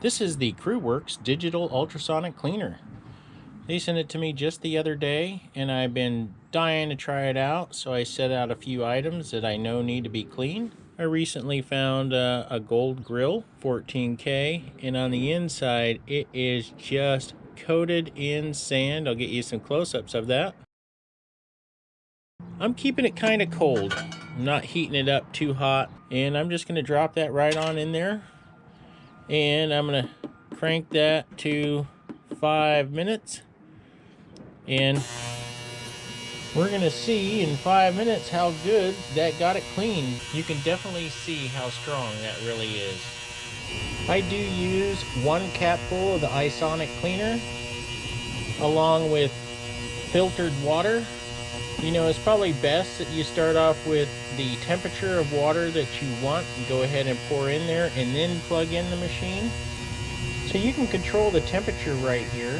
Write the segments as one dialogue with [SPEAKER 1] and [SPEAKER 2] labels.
[SPEAKER 1] This is the Creworks digital ultrasonic cleaner. They sent it to me just the other day and I've been dying to try it out, so I set out a few items that I know need to be cleaned. I recently found a gold grill, 14K, and on the inside it is just coated in sand. I'll get you some close-ups of that. I'm keeping it kind of cold. I'm not heating it up too hot, and I'm just going to drop that right on in there. And I'm going to crank that to 5 minutes. And we're going to see in 5 minutes how good that got it clean. You can definitely see how strong that really is. I do use 1 capful of the UltraSonic cleaner along with filtered water. You know, it's probably best that you start off with the temperature of water that you want and go ahead and pour in there and then plug in the machine. So you can control the temperature right here.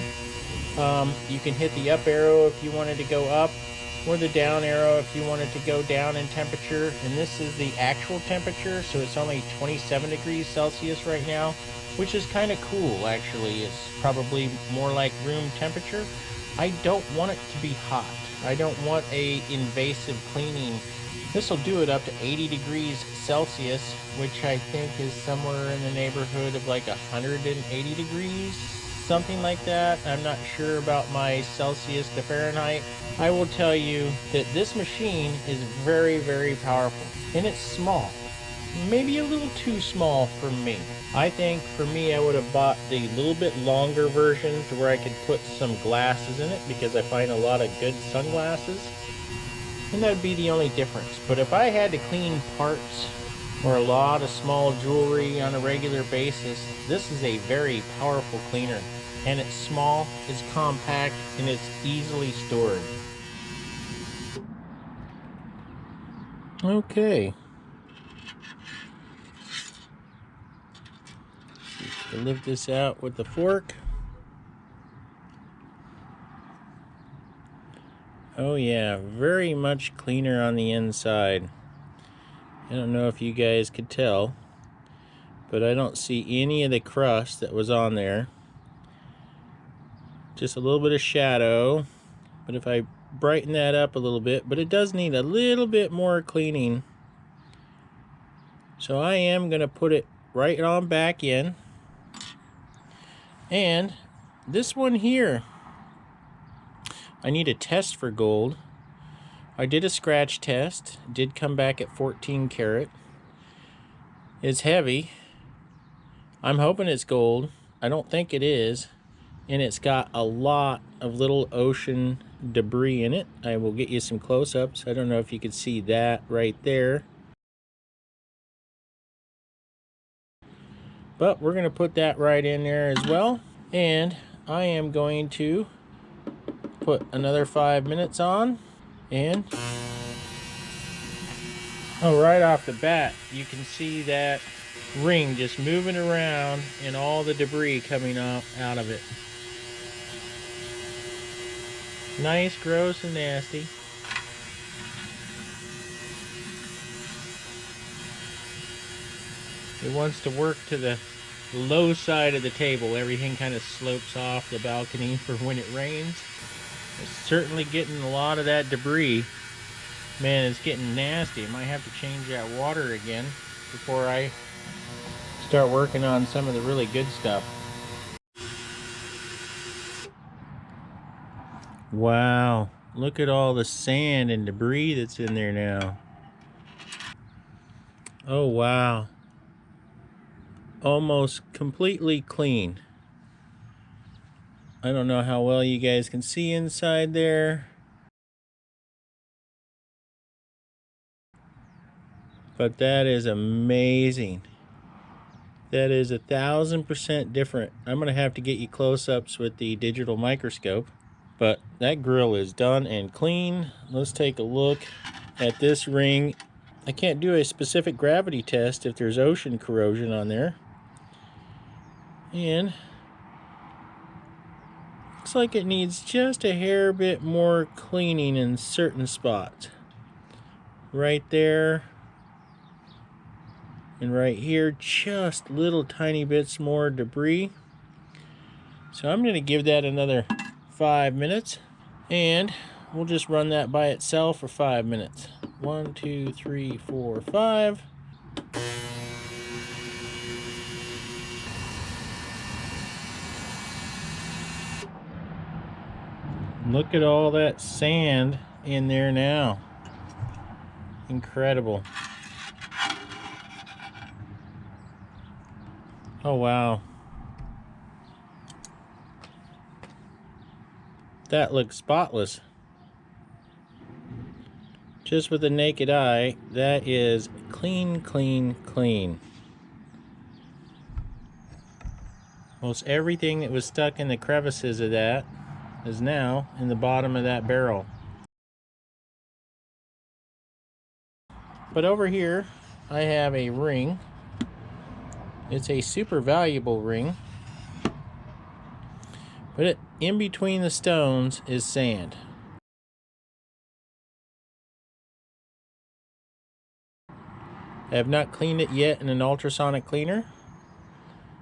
[SPEAKER 1] You can hit the up arrow if you wanted to go up, or the down arrow if you wanted to go down in temperature. And this is the actual temperature, so it's only 27 degrees Celsius right now, which is kind of cool actually. It's probably more like room temperature. I don't want it to be hot. I don't want a invasive cleaning. This will do it up to 80 degrees Celsius, which I think is somewhere in the neighborhood of like 180 degrees, something like that. I'm not sure about my Celsius to Fahrenheit. I will tell you that this machine is very, very powerful, and it's small. Maybe a little too small for me. I think for me, I would have bought the little bit longer version to where I could put some glasses in it, because I find a lot of good sunglasses, and that would be the only difference. But if I had to clean parts or a lot of small jewelry on a regular basis, this is a very powerful cleaner, and it's small, it's compact, and it's easily stored. Okay. Lift this out with the fork. Oh yeah, very much cleaner on the inside. I don't know if you guys could tell, but I don't see any of the crust that was on there. Just a little bit of shadow, but if I brighten that up a little bit, but it does need a little bit more cleaning. So I am going to put it right on back in. And this one here, I need a test for gold. I did a scratch test, did come back at 14 karat. It's heavy. I'm hoping it's gold. I don't think it is. And it's got a lot of little ocean debris in it. I will get you some close-ups. I don't know if you can see that right there. But we're going to put that right in there as well. And I am going to put another 5 minutes on. And right off the bat, you can see that ring just moving around and all the debris coming out of it. Nice, gross, and nasty. It wants to work to the low side of the table. Everything kind of slopes off the balcony for when it rains. It's certainly getting a lot of that debris. Man, it's getting nasty. I might have to change that water again before I start working on some of the really good stuff. Wow, look at all the sand and debris that's in there now. Oh wow. Almost completely clean. I don't know how well you guys can see inside there, but that is amazing. That is 1000% different. I'm gonna have to get you close-ups with the digital microscope, but that grill is done and clean. Let's take a look at this ring. I can't do a specific gravity test if there's ocean corrosion on there. And looks like it needs just a hair bit more cleaning in certain spots. Right there. And right here, just little tiny bits more debris. So I'm going to give that another 5 minutes. And we'll just run that by itself for 5 minutes. 1, 2, 3, 4, 5. Look at all that sand in there now. Incredible. Oh wow. That looks spotless. Just with the naked eye, that is clean, clean, clean. Most everything that was stuck in the crevices of that is now in the bottom of that barrel. But over here, I have a ring. It's a super valuable ring. But in between the stones is sand. I have not cleaned it yet in an ultrasonic cleaner.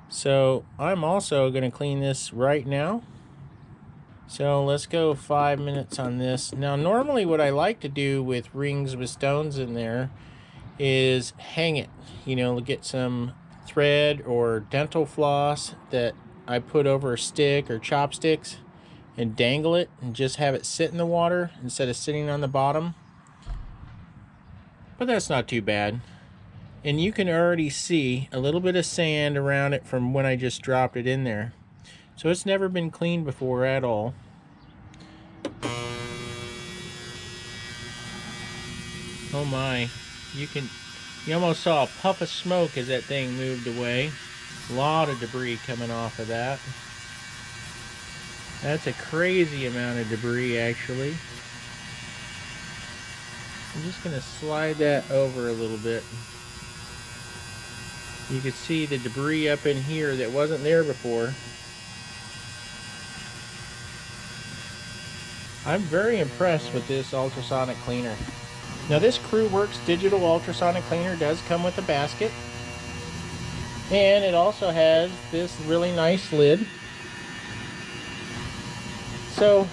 [SPEAKER 1] So I'm also going to clean this right now. So let's go 5 minutes on this. Now normally what I like to do with rings with stones in there is hang it. You know, get some thread or dental floss that I put over a stick or chopsticks and dangle it and just have it sit in the water instead of sitting on the bottom. But that's not too bad. And you can already see a little bit of sand around it from when I just dropped it in there. So it's never been cleaned before at all. Oh my, you almost saw a puff of smoke as that thing moved away. A lot of debris coming off of that. That's a crazy amount of debris actually. I'm just going to slide that over a little bit. You can see the debris up in here that wasn't there before. I'm very impressed with this ultrasonic cleaner. Now this Creworks digital ultrasonic cleaner does come with a basket. And it also has this really nice lid. So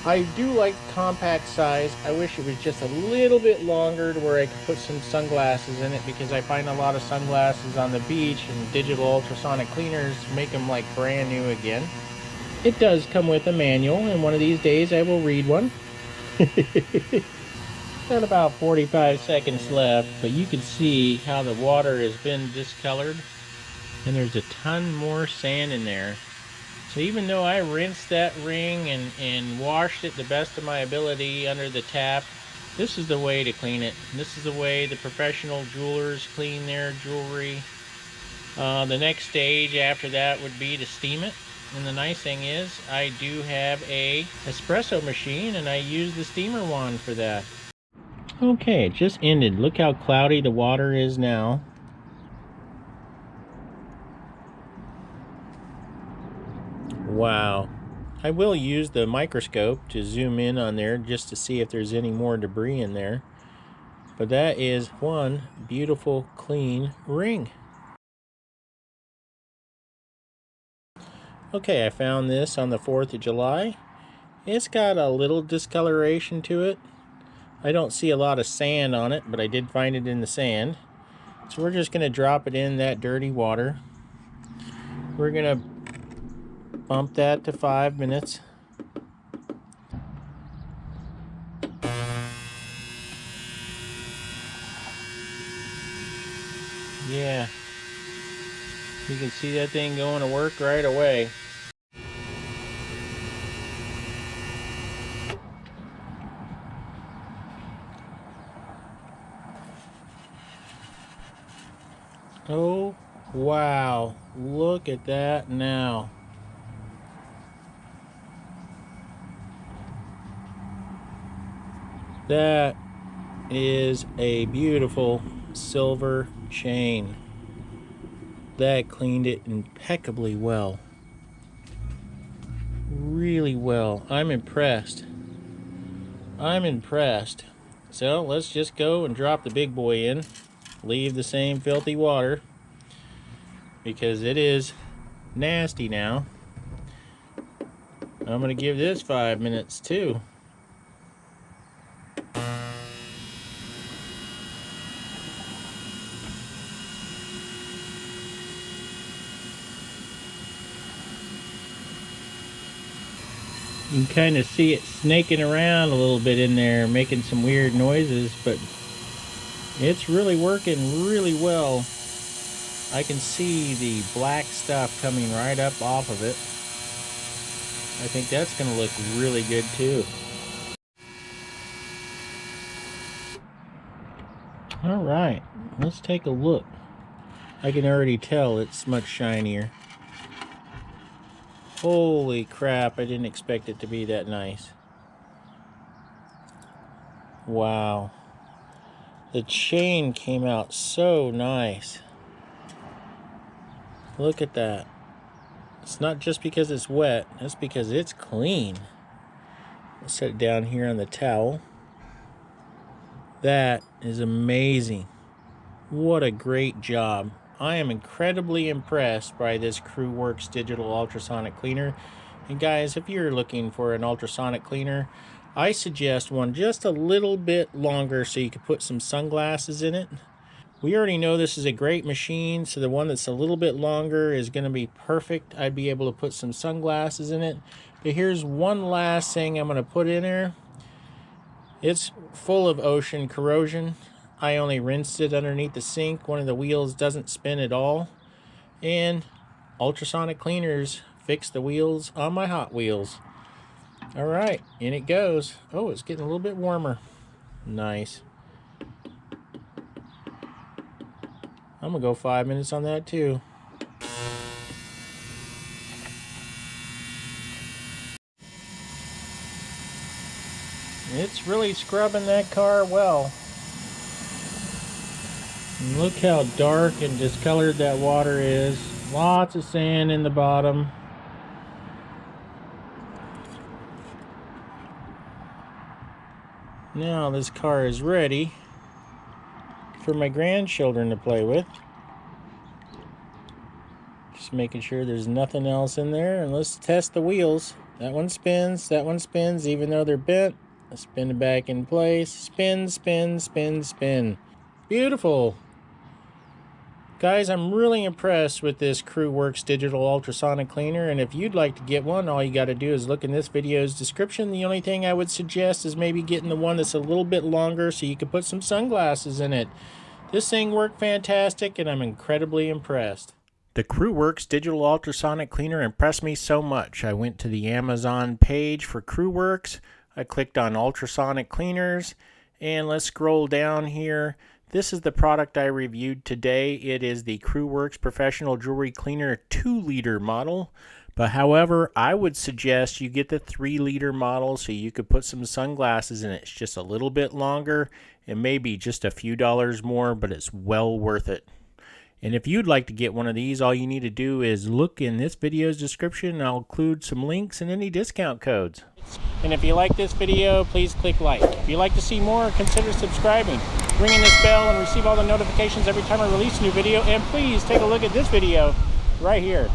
[SPEAKER 1] I do like the compact size. I wish it was just a little bit longer to where I could put some sunglasses in it, because I find a lot of sunglasses on the beach and digital ultrasonic cleaners make them like brand new again. It does come with a manual, and one of these days I will read one. Got about 45 seconds left, but you can see how the water has been discolored, and there's a ton more sand in there. So even though I rinsed that ring and washed it the best of my ability under the tap, this is the way to clean it. This is the way the professional jewelers clean their jewelry. The next stage after that would be to steam it. And the nice thing is I do have a espresso machine, and I use the steamer wand for that. Okay, it just ended. Look how cloudy the water is now. Wow. I will use the microscope to zoom in on there just to see if there's any more debris in there. But that is one beautiful clean ring. Okay, I found this on the 4th of July. It's got a little discoloration to it. I don't see a lot of sand on it, but I did find it in the sand. So we're just going to drop it in that dirty water. We're going to bump that to 5 minutes. Yeah. You can see that thing going to work right away. Oh, wow. Look at that now. That is a beautiful silver chain. That cleaned it impeccably well. Really well. I'm impressed. I'm impressed. So let's just go and drop the big boy in. leave the same filthy water because it is nasty now. I'm going to give this 5 minutes too. You can kind of see it snaking around a little bit in there, making some weird noises, but it's really working really well. I can see the black stuff coming right up off of it. I think that's going to look really good too. All right, let's take a look. I can already tell it's much shinier. Holy crap, I didn't expect it to be that nice. Wow. The chain came out so nice. Look at that. It's not just because it's wet, that's because it's clean. Let's set it down here on the towel. That is amazing. What a great job. I am incredibly impressed by this Creworks digital ultrasonic cleaner. And guys, if you're looking for an ultrasonic cleaner, I suggest one just a little bit longer so you can put some sunglasses in it. We already know this is a great machine, so the one that's a little bit longer is going to be perfect. I'd be able to put some sunglasses in it. But here's one last thing I'm going to put in there. It's full of ocean corrosion. I only rinsed it underneath the sink. One of the wheels doesn't spin at all. And ultrasonic cleaners fix the wheels on my Hot Wheels. All right, in it goes. Oh, it's getting a little bit warmer. Nice. I'm gonna go 5 minutes on that too. It's really scrubbing that car well. And look how dark and discolored that water is. Lots of sand in the bottom. Now this car is ready for my grandchildren to play with. Just making sure there's nothing else in there, and let's test the wheels. That one spins, even though they're bent. Let's spin it back in place. Spin, spin, spin, spin. Beautiful. Guys, I'm really impressed with this Creworks digital ultrasonic cleaner, and if you'd like to get one, all you got to do is look in this video's description. The only thing I would suggest is maybe getting the one that's a little bit longer so you can put some sunglasses in it. This thing worked fantastic, and I'm incredibly impressed. The Creworks digital ultrasonic cleaner impressed me so much. I went to the Amazon page for Creworks. I clicked on ultrasonic cleaners, and let's scroll down here. This is the product I reviewed today. It is the Creworks Professional Jewelry Cleaner 2-liter model. But however, I would suggest you get the 3-liter model so you could put some sunglasses in it. It's just a little bit longer and maybe just a few dollars more, but it's well worth it. And if you'd like to get one of these, all you need to do is look in this video's description. I'll include some links and any discount codes. And if you like this video, please click like. If you'd like to see more, consider subscribing. Ring in this bell and receive all the notifications every time I release a new video. And please take a look at this video right here.